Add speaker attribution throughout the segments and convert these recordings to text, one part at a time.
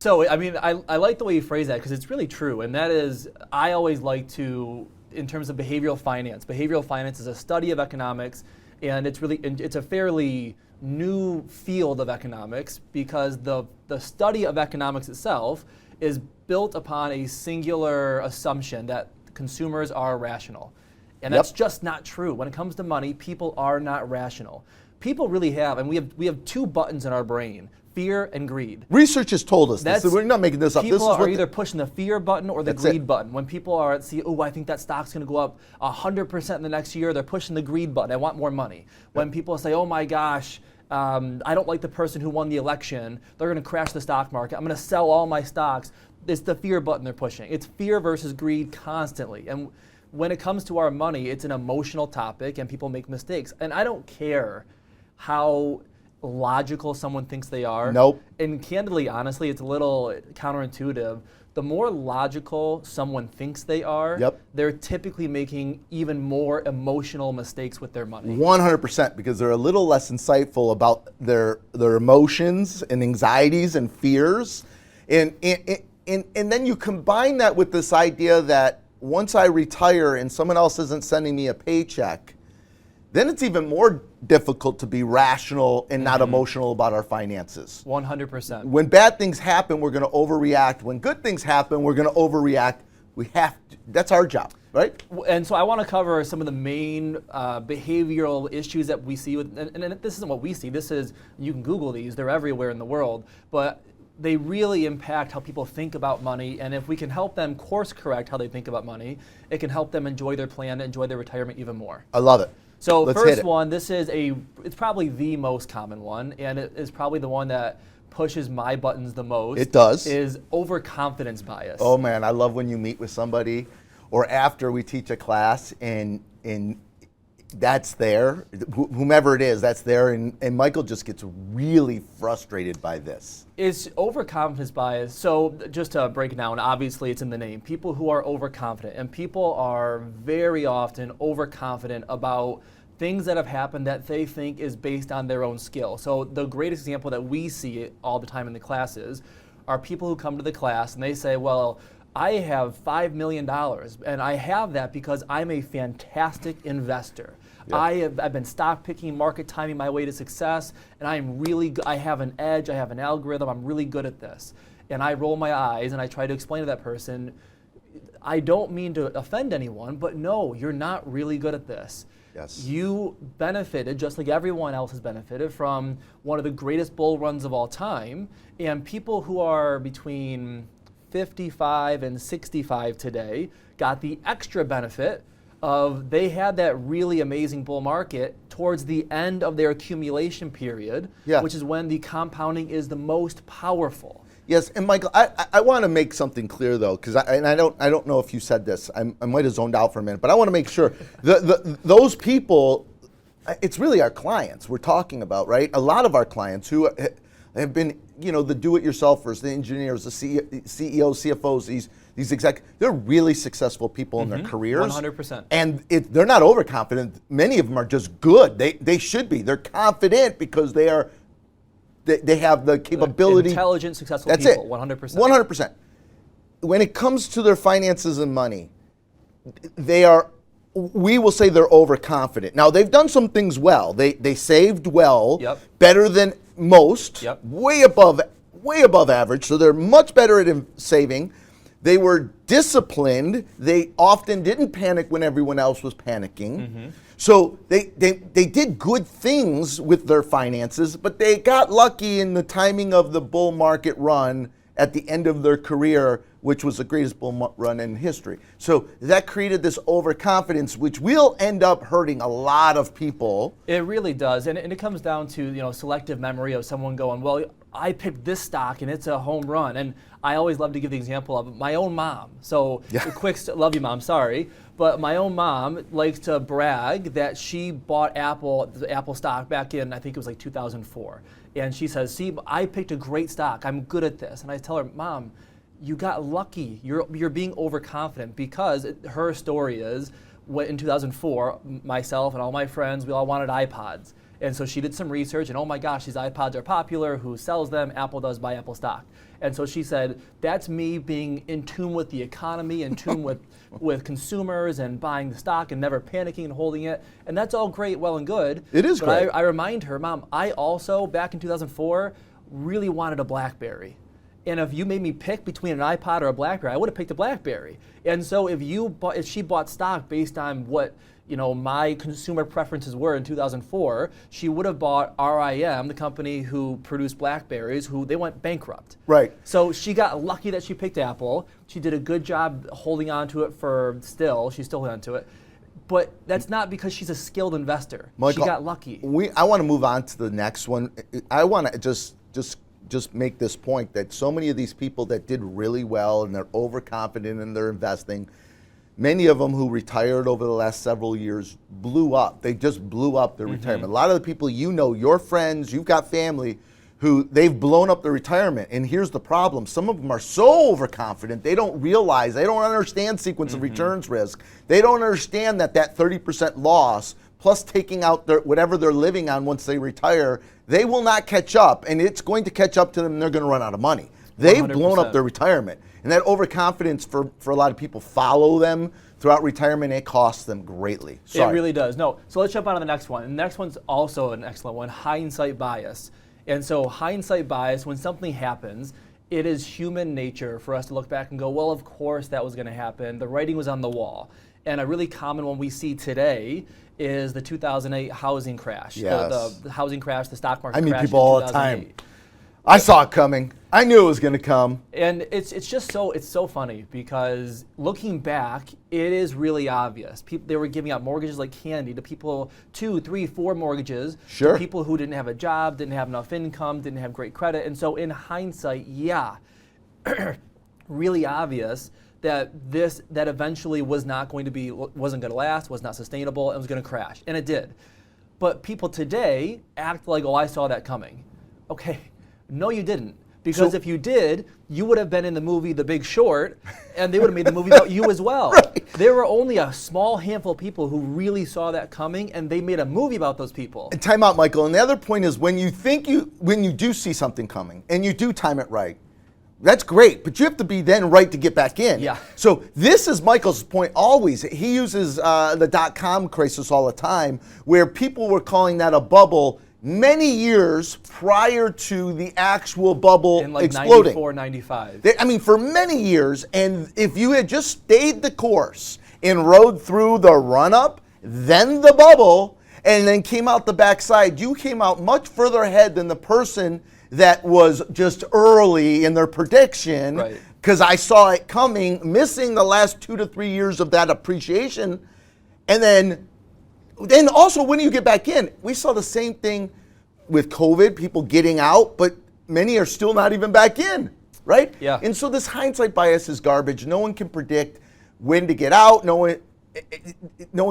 Speaker 1: So, I mean, I like the way you phrase that because it's really true. And that is, I always like to, in terms of behavioral finance is a study of economics, and it's a fairly new field of economics because the study of economics itself is built upon a singular assumption that consumers are rational. And that's just not true. When it comes to money, people are not rational. People really have, and we have two buttons in our brain: fear and greed.
Speaker 2: Research has told us this. We're not making this up.
Speaker 1: People are either pushing the fear button or the greed button. When people are I think that stock's going to go up 100% in the next year, they're pushing the greed button. I want more money. When people say, oh my gosh, I don't like the person who won the election, they're going to crash the stock market, I'm going to sell all my stocks. It's the fear button they're pushing. It's fear versus greed constantly. And when it comes to our money, it's an emotional topic and people make mistakes. And I don't care how logical someone thinks they are.
Speaker 2: Nope.
Speaker 1: And candidly, honestly, it's a little counterintuitive. The more logical someone thinks they are, they're typically making even more emotional mistakes with their money.
Speaker 2: 100%, because they're a little less insightful about their emotions and anxieties and fears. And then you combine that with this idea that once I retire and someone else isn't sending me a paycheck, then it's even more difficult to be rational and not emotional about our finances.
Speaker 1: 100%.
Speaker 2: When bad things happen, we're going to overreact. When good things happen, we're going to overreact. We have to, that's our job, right?
Speaker 1: And so I want to cover some of the main behavioral issues that we see with, and this isn't what we see. This is, you can Google these, they're everywhere in the world, but they really impact how people think about money, and if we can help them course correct how they think about money, it can help them enjoy their plan, enjoy their retirement even more.
Speaker 2: I love it.
Speaker 1: So first one, it's probably the most common one, and it is probably the one that pushes my buttons the most.
Speaker 2: It does.
Speaker 1: Is overconfidence bias.
Speaker 2: Oh man, I love when you meet with somebody or after we teach a class and that's there, whomever it is, that's there, and Michael just gets really frustrated by this.
Speaker 1: It's overconfidence bias. So just to break it down, obviously it's in the name. People who are overconfident, and people are very often overconfident about things that have happened that they think is based on their own skill. So the greatest example that we see all the time in the classes are people who come to the class and they say, well, I have $5 million, and I have that because I'm a fantastic investor. Yep. I've been stock picking, market timing my way to success, and I'm really good. I have an edge, I have an algorithm, I'm really good at this. And I roll my eyes and I try to explain to that person, I don't mean to offend anyone, but no, you're not really good at this.
Speaker 2: Yes.
Speaker 1: You benefited, just like everyone else has benefited, from one of the greatest bull runs of all time, and people who are between 55 and 65 today got the extra benefit of they had that really amazing bull market towards the end of their accumulation period, which is when the compounding is the most powerful.
Speaker 2: Yes, and Michael, I want to make something clear though, because I don't know if you said this. I might have zoned out for a minute, but I want to make sure those people, it's really our clients we're talking about, right? A lot of our clients who have been, the do-it-yourselfers, the engineers, the CEOs, CFOs, these executives, they're really successful people in their careers.
Speaker 1: 100%.
Speaker 2: And they're not overconfident. Many of them are just good. They should be. They're confident because they have the capability.
Speaker 1: Intelligent, successful
Speaker 2: That's
Speaker 1: people,
Speaker 2: it.
Speaker 1: 100%.
Speaker 2: 100%. When it comes to their finances and money, we will say they're overconfident. Now, they've done some things well. They saved well, better than most, way above average, so they're much better at saving. They were disciplined. They often didn't panic when everyone else was panicking. So they did good things with their finances, but they got lucky in the timing of the bull market run at the end of their career, which was the greatest bull run in history. So that created this overconfidence, which will end up hurting a lot of people.
Speaker 1: It really does, and it comes down to selective memory of someone going, well, I picked this stock and it's a home run. And I always love to give the example of my own mom. So love you, Mom, sorry. But my own mom likes to brag that she bought the Apple stock back in, I think it was like 2004. And she says, see, I picked a great stock. I'm good at this. And I tell her, Mom, you got lucky. You're being overconfident, because her story is, in 2004, myself and all my friends, we all wanted iPods. And so she did some research, and oh my gosh, these iPods are popular. Who sells them? Apple does. Buy Apple stock. And so she said, that's me being in tune with the economy, in tune with consumers and buying the stock and never panicking and holding it. And that's all great, well and good.
Speaker 2: It is
Speaker 1: but
Speaker 2: great.
Speaker 1: I remind her, Mom, I also, back in 2004, really wanted a BlackBerry. And if you made me pick between an iPod or a BlackBerry, I would have picked a BlackBerry. And so if she bought stock based on what my consumer preferences were in 2004, she would have bought RIM, the company who produced BlackBerries, they went bankrupt.
Speaker 2: Right.
Speaker 1: So she got lucky that she picked Apple. She did a good job holding on to it she's still holding on to it. But that's not because she's a skilled investor.
Speaker 2: Michael,
Speaker 1: she got lucky.
Speaker 2: I want to move on to the next one. I want to just make this point that so many of these people that did really well and they're overconfident in their investing, many of them who retired over the last several years blew up. They just blew up their retirement. A lot of the people your friends, you've got family who they've blown up their retirement. And here's the problem. Some of them are so overconfident, they don't realize, they don't understand sequence of returns risk. They don't understand that 30% loss plus taking out whatever they're living on once they retire, they will not catch up, and it's going to catch up to them and they're going to run out of money. They've
Speaker 1: 100%.
Speaker 2: blown up their retirement. And that overconfidence for a lot of people follow them throughout retirement. It costs them greatly. Sorry.
Speaker 1: It really does. No. So let's jump on to the next one. And the next one's also an excellent one, hindsight bias. And so hindsight bias, when something happens, it is human nature for us to look back and go, well, of course that was going to happen. The writing was on the wall. And a really common one we see today is the 2008 housing crash.
Speaker 2: Yes.
Speaker 1: The housing crash, the stock market crash.
Speaker 2: I meet people all the
Speaker 1: 2008.
Speaker 2: time. I saw it coming. I knew it was going to come.
Speaker 1: And it's so funny because looking back, it is really obvious. They were giving out mortgages like candy to people, 2, 3, 4 mortgages.
Speaker 2: Sure.
Speaker 1: To people who didn't have a job, didn't have enough income, didn't have great credit. And so in hindsight, yeah, really obvious that that eventually wasn't going to last, was not sustainable, and was going to crash. And it did. But people today act like, oh, I saw that coming. Okay. No, you didn't. Because if you did, you would have been in the movie The Big Short, and they would have made the movie about you as well.
Speaker 2: Right.
Speaker 1: There were only a small handful of people who really saw that coming, and they made a movie about those people.
Speaker 2: And time out, Michael. And the other point is when you do see something coming and you do time it right, that's great, but you have to be then right to get back in.
Speaker 1: Yeah.
Speaker 2: So this is Michael's point always. He uses the .com crisis all the time, where people were calling that a bubble many years prior to the actual bubble
Speaker 1: in like
Speaker 2: exploding.
Speaker 1: 94, 95.
Speaker 2: For many years, and if you had just stayed the course and rode through the run-up, then the bubble, and then came out the backside, you came out much further ahead than the person that was just early in their prediction, because I saw it coming, missing the last 2 to 3 years of that appreciation, and then also when you get back in, we saw the same thing with COVID, people getting out, but many are still not even back in, right?
Speaker 1: Yeah.
Speaker 2: And so this hindsight bias is garbage. No one can predict when to get out. No one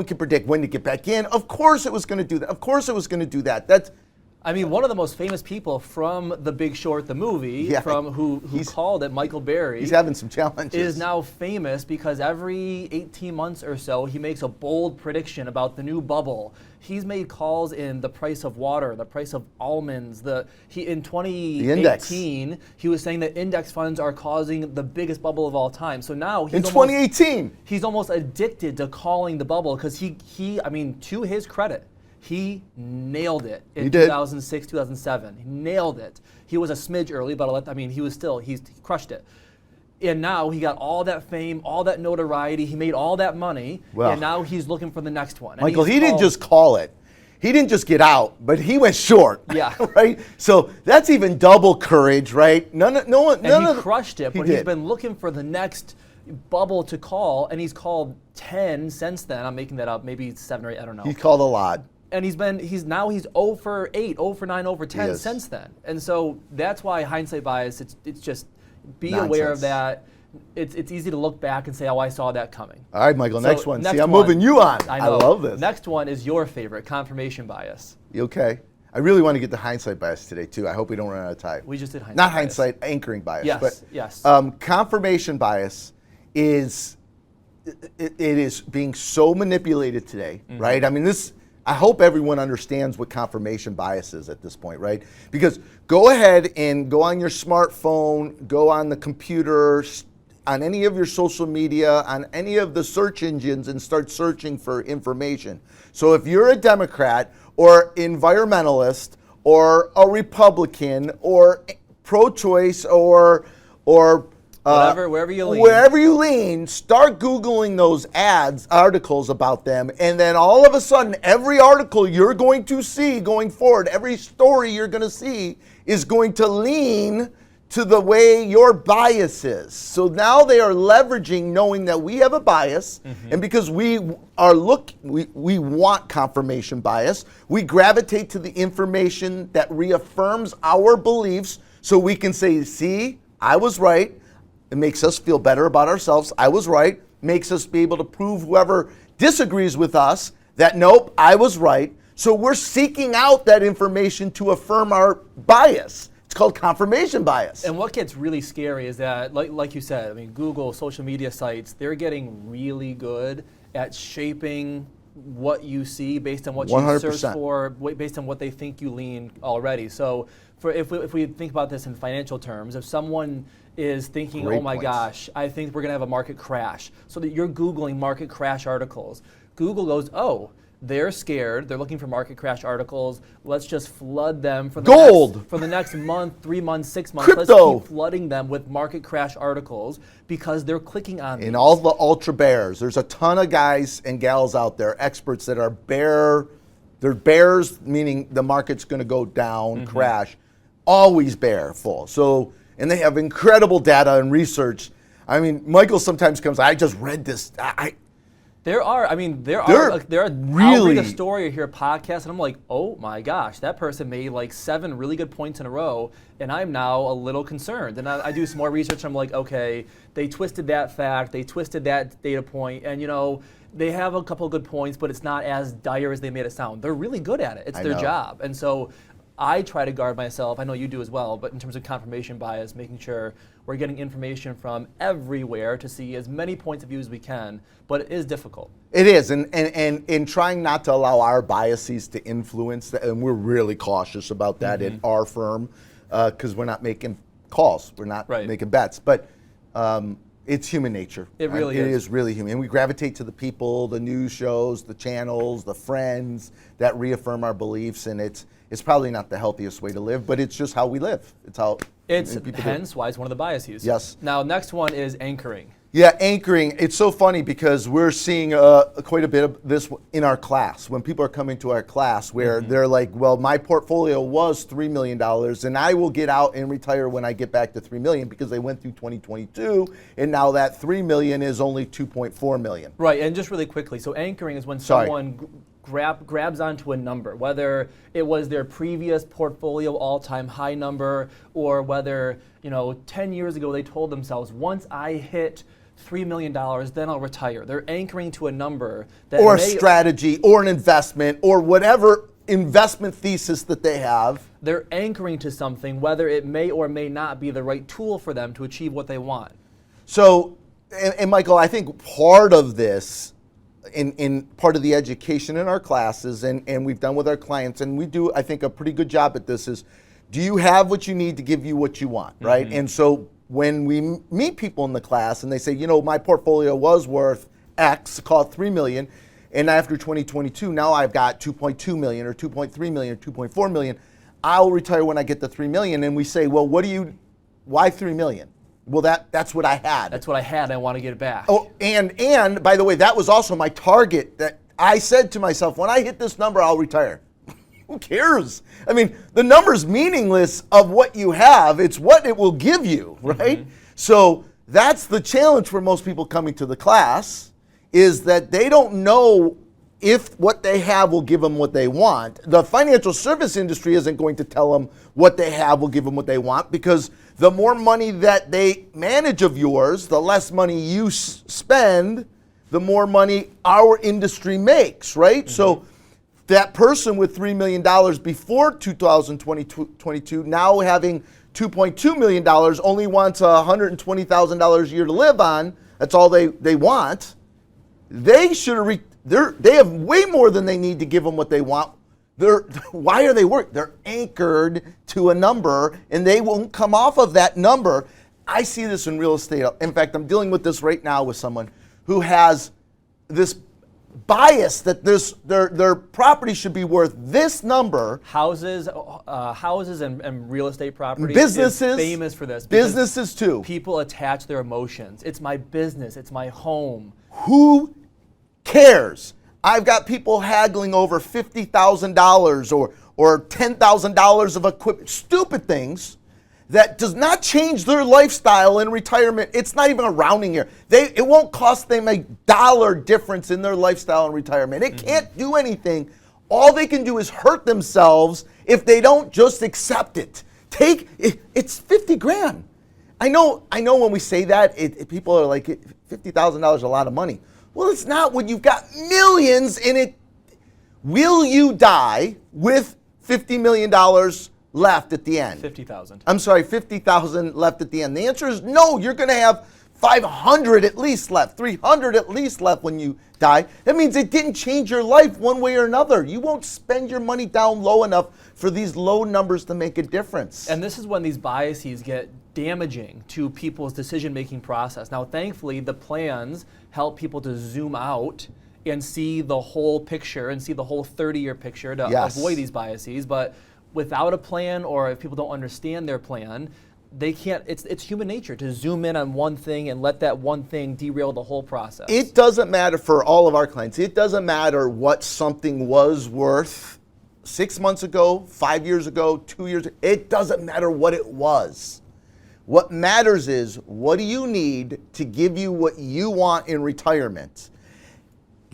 Speaker 2: can predict when to get back in. Of course it was going to do that. Of course it was going to do that.
Speaker 1: One of the most famous people from The Big Short, the movie, who called it, Michael Berry.
Speaker 2: He's having some challenges.
Speaker 1: Is now famous because every 18 months or so, he makes a bold prediction about the new bubble. He's made calls in the price of water, the price of almonds. In 2018, he was saying that index funds are causing the biggest bubble of all time. So now
Speaker 2: in 2018,
Speaker 1: he's almost addicted to calling the bubble because to his credit, he nailed it in 2006, 2007. He nailed it. He was a smidge early, but he crushed it. And now he got all that fame, all that notoriety. He made all that money, and now he's looking for the next one.
Speaker 2: Michael, he didn't just call it. He didn't just get out, but he went short.
Speaker 1: Yeah.
Speaker 2: Right? So that's even double courage, right? He
Speaker 1: crushed it, but he's been looking for the next bubble to call, and he's called 10 since then. I'm making that up, maybe 7 or 8, I don't know.
Speaker 2: He called a lot.
Speaker 1: And he's 0 for 8, 0 for 9, 0 for 10 since then. And so that's why hindsight bias, it's just be aware of that. It's easy to look back and say, oh, I saw that coming.
Speaker 2: All right, Michael, next one. See, I'm moving you on.
Speaker 1: I know.
Speaker 2: I love this.
Speaker 1: Next one is your favorite, confirmation bias.
Speaker 2: Okay. I really want to get to hindsight bias today, too. I hope we don't run out of time.
Speaker 1: We just did hindsight
Speaker 2: Not
Speaker 1: bias.
Speaker 2: hindsight, anchoring bias.
Speaker 1: Yes,
Speaker 2: yes.
Speaker 1: yes.
Speaker 2: Confirmation bias is... It is being so manipulated today, right? I hope everyone understands what confirmation bias is at this point, right? Because go ahead and go on your smartphone, go on the computer, on any of your social media, on any of the search engines, and start searching for information. So if you're a Democrat or environmentalist or a Republican or pro-choice or
Speaker 1: wherever you lean.
Speaker 2: Wherever you lean, start Googling those articles about them, and then all of a sudden, every article you're going to see going forward, every story you're going to see is going to lean to the way your bias is. So now they are leveraging knowing that we have a bias, and because we want confirmation bias, we gravitate to the information that reaffirms our beliefs so we can say, see, I was right. It makes us feel better about ourselves. I was right. Makes us be able to prove whoever disagrees with us that, nope, I was right. So we're seeking out that information to affirm our bias. It's called confirmation bias.
Speaker 1: And what gets really scary is that, like you said, I mean, Google, social media sites, they're getting really good at shaping what you see based on what 100%. You search for, based on what they think you lean already. So if we think about this in financial terms, if someone is thinking,
Speaker 2: Great
Speaker 1: oh my
Speaker 2: points.
Speaker 1: Gosh, I think we're going to have a market crash. So that you're Googling market crash articles. Google goes, oh, they're scared. They're looking for market crash articles. Let's just flood them for the next month, 3 months, 6 months.
Speaker 2: Crypto.
Speaker 1: Let's keep flooding them with market crash articles because they're clicking on these.
Speaker 2: And all the ultra bears. There's a ton of guys and gals out there, experts that are bear. They're bears, meaning the market's going to go down, crash. Always bear full. So. And they have incredible data and research. I mean, Michael sometimes comes, I just read this.
Speaker 1: There are really, I'll read a story or hear a podcast, and I'm like, oh my gosh, that person made like 7 really good points in a row, and I'm now a little concerned. And I do some more research, and I'm like, okay, they twisted that fact, they twisted that data point, and they have a couple of good points, but it's not as dire as they made it sound. They're really good at it. It's their job. And so I try to guard myself, I know you do as well, but in terms of confirmation bias, making sure we're getting information from everywhere to see as many points of view as we can, but it is difficult.
Speaker 2: It is, and in trying not to allow our biases to influence, and we're really cautious about that at our firm, because we're not making calls, we're not making bets, but it's human nature.
Speaker 1: It really
Speaker 2: is. It is really human. And we gravitate to the people, the news shows, the channels, the friends that reaffirm our beliefs, and it's probably not the healthiest way to live, but it's just how we live. It's how
Speaker 1: hence why it's one of the biases.
Speaker 2: Yes.
Speaker 1: Now, next one is anchoring.
Speaker 2: Yeah, anchoring. It's so funny because we're seeing quite a bit of this in our class. When people are coming to our class where they're like, well, my portfolio was $3 million and I will get out and retire when I get back to $3 million because they went through 2022 and now that $3 million is only $2.4 million.
Speaker 1: Right, and just really quickly, so anchoring is when someone grabs onto a number, whether it was their previous portfolio all-time high number or whether, 10 years ago they told themselves, once I hit $3 million, then I'll retire. They're anchoring to a number that
Speaker 2: or a strategy or an investment or whatever investment thesis that they have.
Speaker 1: They're anchoring to something, whether it may or may not be the right tool for them to achieve what they want.
Speaker 2: So, and Michael, I think part of this in part of the education in our classes and we've done with our clients, and we do, I think, a pretty good job at this, is do you have what you need to give you what you want, right? And so when we meet people in the class and they say, my portfolio was worth X, call it $3 million, and after 2022, now I've got 2.2 million or 2.3 million or 2.4 million, I'll retire when I get the 3 million. And we say, well, why 3 million? Well, that's what I had.
Speaker 1: That's what I had. I want to get it back.
Speaker 2: Oh, and by the way, that was also my target. That I said to myself, when I hit this number, I'll retire. Who cares? I mean, the number's meaningless of what you have. It's what it will give you, right? So that's the challenge for most people coming to the class, is that they don't know if what they have will give them what they want. The financial service industry isn't going to tell them what they have will give them what they want, because the more money that they manage of yours, the less money you spend, the more money our industry makes, right? So that person with $3 million before 2022, now having $2.2 million, only wants $120,000 a year to live on. That's all they want. They should have They have way more than they need to give them what they want. Why are they working? They're anchored to a number, and they won't come off of that number. I see this in real estate. In fact, I'm dealing with this right now with someone who has this bias that their property should be worth this number.
Speaker 1: Houses and real estate property
Speaker 2: businesses
Speaker 1: is famous for this.
Speaker 2: Businesses too.
Speaker 1: People attach their emotions. It's my business. It's my home.
Speaker 2: Who cares? I've got people haggling over $50,000 or $10,000 of equipment, stupid things that does not change their lifestyle in retirement. It's not even a rounding error. It won't cost them $1 difference in their lifestyle in retirement. It can't do anything. All they can do is hurt themselves if they don't just accept it. It's 50 grand. I know when we say that, people are like, $50,000 is a lot of money. Well, it's not when you've got millions in it. Will you die with $50 million left at the end?
Speaker 1: 50,000.
Speaker 2: I'm sorry, 50,000 left at the end. The answer is no. You're going to have 500 at least left, 300 at least left when you die. That means it didn't change your life one way or another. You won't spend your money down low enough for these low numbers to make a difference.
Speaker 1: And this is when these biases get damaging to people's decision-making process. Now, thankfully, the plans help people to zoom out and see the whole picture and see the whole 30-year picture to avoid these biases. But without a plan, or if people don't understand their plan, they can't. It's human nature to zoom in on one thing and let that one thing derail the whole process.
Speaker 2: It doesn't matter for all of our clients. It doesn't matter what something was worth 6 months ago, 5 years ago, 2 years ago. It doesn't matter what it was. What matters is, what do you need to give you what you want in retirement?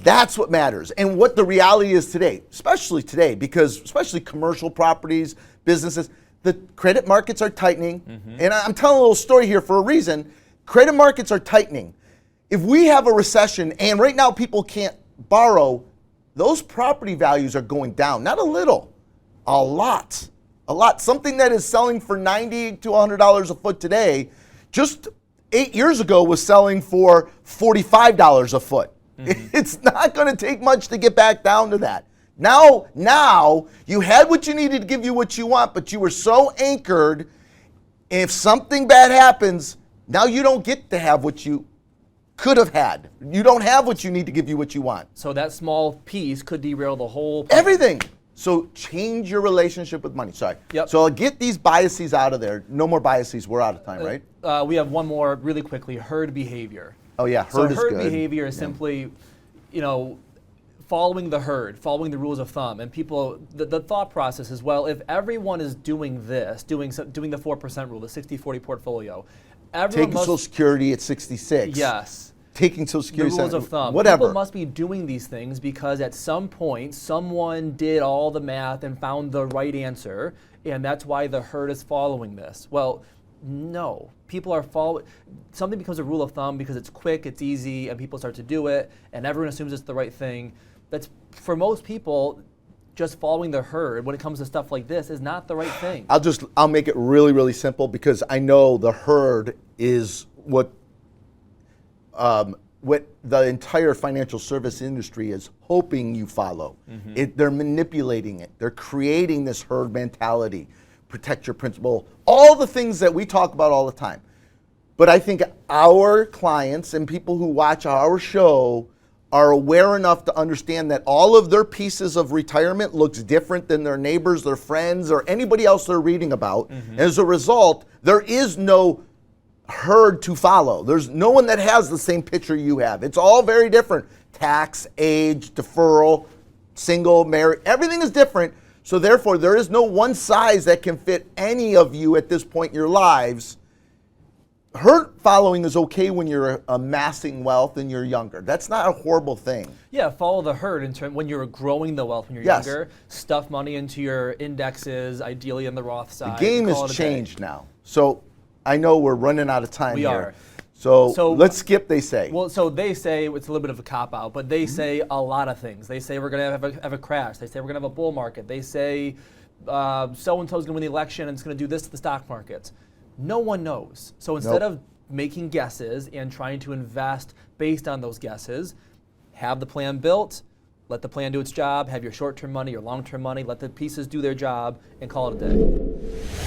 Speaker 2: That's what matters. And what the reality is today, especially today, because especially commercial properties, businesses, the credit markets are tightening. And I'm telling a little story here for a reason. Credit markets are tightening. If we have a recession and right now people can't borrow, those property values are going down. Not a little, a lot. A lot. Something that is selling for $90 to $100 a foot today, just 8 years ago was selling for $45 a foot. It's not going to take much to get back down to that. Now you had what you needed to give you what you want, but you were so anchored. If something bad happens, now you don't get to have what you could have had. You don't have what you need to give you what you want.
Speaker 1: So that small piece could derail the whole plan.
Speaker 2: Everything. So change your relationship with money. Sorry.
Speaker 1: Yep.
Speaker 2: So I'll get these biases out of there. No more biases. We're out of time, right?
Speaker 1: We have one more really quickly, herd behavior.
Speaker 2: Oh yeah, herd is good.
Speaker 1: So herd behavior is simply, following the herd, following the rules of thumb. And people, the thought process is, well, if everyone is doing this, doing the 4% rule, the 60-40 portfolio, everyone
Speaker 2: Taking Social Security at 66.
Speaker 1: Yes.
Speaker 2: Taking Social Security.
Speaker 1: The rules of thumb.
Speaker 2: Whatever.
Speaker 1: People must be doing these things because at some point, someone did all the math and found the right answer, and that's why the herd is following this. Well, no. People are following. Something becomes a rule of thumb because it's quick, it's easy, and people start to do it, and everyone assumes it's the right thing. That's, for most people, just following the herd when it comes to stuff like this is not the right thing.
Speaker 2: I'll make it really, really simple because I know the herd is what the entire financial service industry is hoping you follow. They're manipulating it. They're creating this herd mentality. Protect your principal, all the things that we talk about all the time. But I think our clients and people who watch our show are aware enough to understand that all of their pieces of retirement looks different than their neighbors, their friends, or anybody else they're reading about. As a result, there is no herd to follow. There's no one that has the same picture you have. It's all very different. Tax, age, deferral, single, married, everything is different. So therefore, there is no one size that can fit any of you at this point in your lives. Herd following is okay when you're amassing wealth and you're younger. That's not a horrible thing.
Speaker 1: Yeah, follow the herd when you're growing the wealth when you're younger. Stuff money into your indexes, ideally in the Roth side.
Speaker 2: The game has changed now. So I know we're running out of time here.
Speaker 1: We are.
Speaker 2: So let's skip, they say.
Speaker 1: Well, so they say, it's a little bit of a cop-out, but they say a lot of things. They say we're going to have a crash. They say we're going to have a bull market. They say so-and-so is going to win the election and it's going to do this to the stock markets. No one knows. So instead of making guesses and trying to invest based on those guesses, have the plan built, let the plan do its job, have your short-term money, your long-term money, let the pieces do their job, and call it a day.